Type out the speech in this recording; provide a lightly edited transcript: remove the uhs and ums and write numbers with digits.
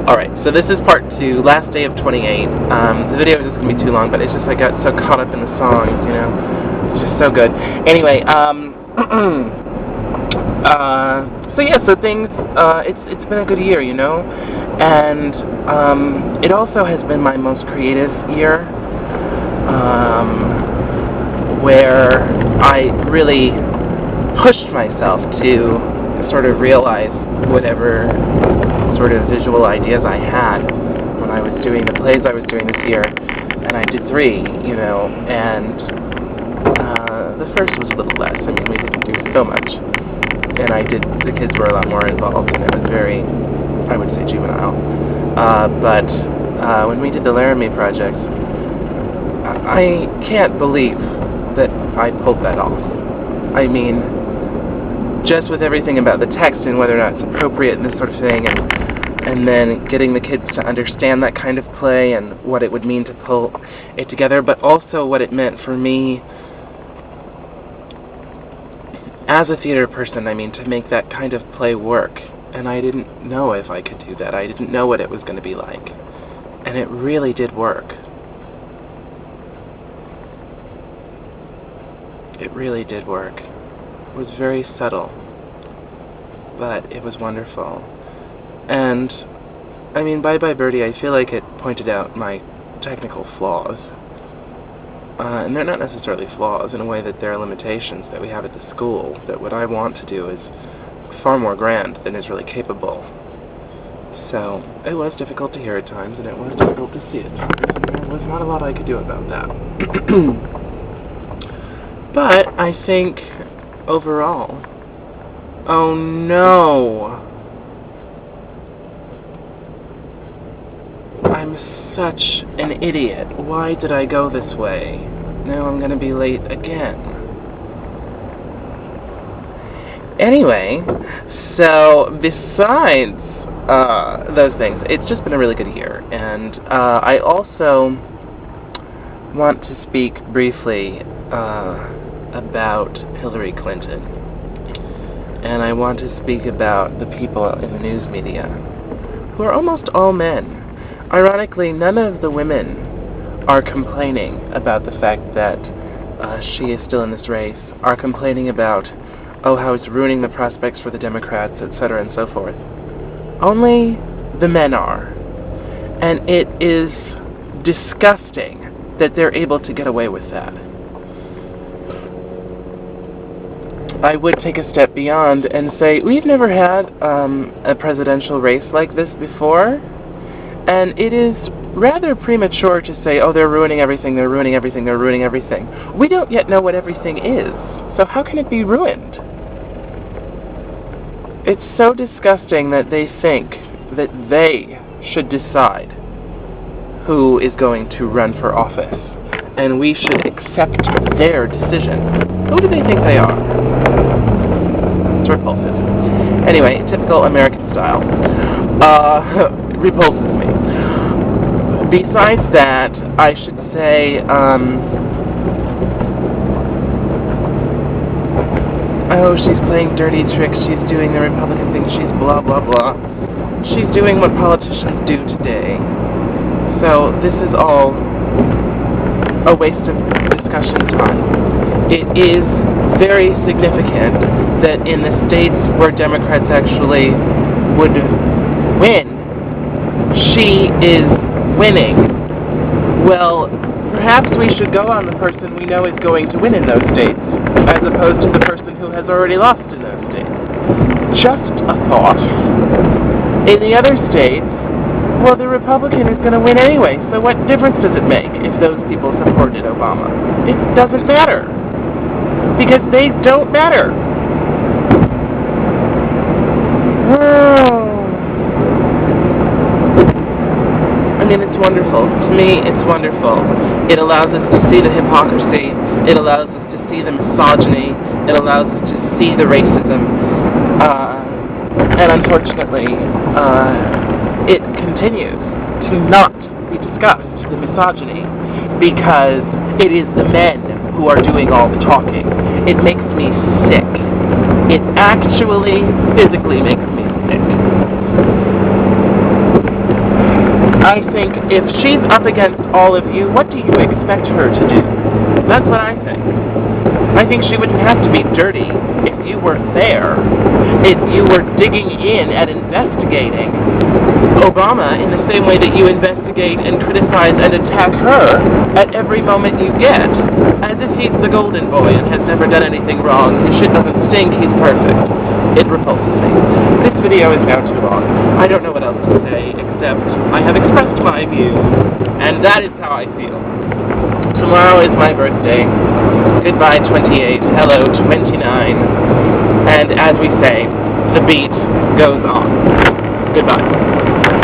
Alright, so this is part 2, last day of 28. The video is just going to be too long, but it's just I got so caught up in the songs, you know. It's just so good. Anyway, so yeah, so things, it's been a good year, you know. And it also has been my most creative year, where I really pushed myself to sort of realize whatever sort of visual ideas I had when I was doing the plays I was doing this year, and I did 3, you know, and the first was a little less. I mean, we didn't do so much, and the kids were a lot more involved, and it was very, I would say, juvenile. But when we did the Laramie project, I can't believe that I pulled that off. I mean, just with everything about the text and whether or not it's appropriate and this sort of thing, and then getting the kids to understand that kind of play and what it would mean to pull it together, but also what it meant for me as a theater person, I mean, to make that kind of play work. And I didn't know if I could do that. I didn't know what it was going to be like. And it really did work. It really did work. It was very subtle, but it was wonderful. And, I mean, Bye Bye Birdie, I feel like it pointed out my technical flaws. And they're not necessarily flaws in a way that they're limitations that we have at the school, that what I want to do is far more grand than is really capable. So, it was difficult to hear at times, and it was difficult to see at times, and there was not a lot I could do about that. But, I think, overall, oh no! I'm such an idiot. Why did I go this way? Now I'm gonna be late again. Anyway, so besides those things, it's just been a really good year. And I also want to speak briefly about Hillary Clinton. And I want to speak about the people in the news media, who are almost all men. Ironically, none of the women are complaining about the fact that she is still in this race, are complaining about, oh, how it's ruining the prospects for the Democrats, etc., and so forth. Only the men are. And it is disgusting that they're able to get away with that. I would take a step beyond and say, we've never had a presidential race like this before. And it is rather premature to say, oh, they're ruining everything, they're ruining everything, they're ruining everything. We don't yet know what everything is, so how can it be ruined? It's so disgusting that they think that they should decide who is going to run for office, and we should accept their decision. Who do they think they are? It's repulsive. Anyway, typical American style. Repulses me. Besides that, I should say, oh, she's playing dirty tricks, she's doing the Republican thing, she's blah, blah, blah. She's doing what politicians do today. So, this is all a waste of discussion time. It is very significant that in the states where Democrats actually would win, she is winning. Well, perhaps we should go on the person we know is going to win in those states, as opposed to the person who has already lost in those states. Just a thought. In the other states, well, the Republican is going to win anyway, so what difference does it make if those people supported Obama? It doesn't matter. Because they don't matter. I mean, it's wonderful. To me, it's wonderful. It allows us to see the hypocrisy. It allows us to see the misogyny. It allows us to see the racism. And unfortunately, it continues to not be discussed, the misogyny, because it is the men who are doing all the talking. It makes me sick. It actually physically makes me sick. I think if she's up against all of you, what do you expect her to do? That's what I think. I think she wouldn't have to be dirty if you were there, if you were digging in and investigating Obama in the same way that you investigate and criticize and attack her at every moment you get, as if he's the golden boy and has never done anything wrong. His shit doesn't stink, he's perfect. It repulses me. This video is now too long. I don't know what else to say, except I have expressed my views, and that is how I feel. Tomorrow is my birthday. Goodbye, 28. Hello, 29. And as we say, the beat goes on. Goodbye.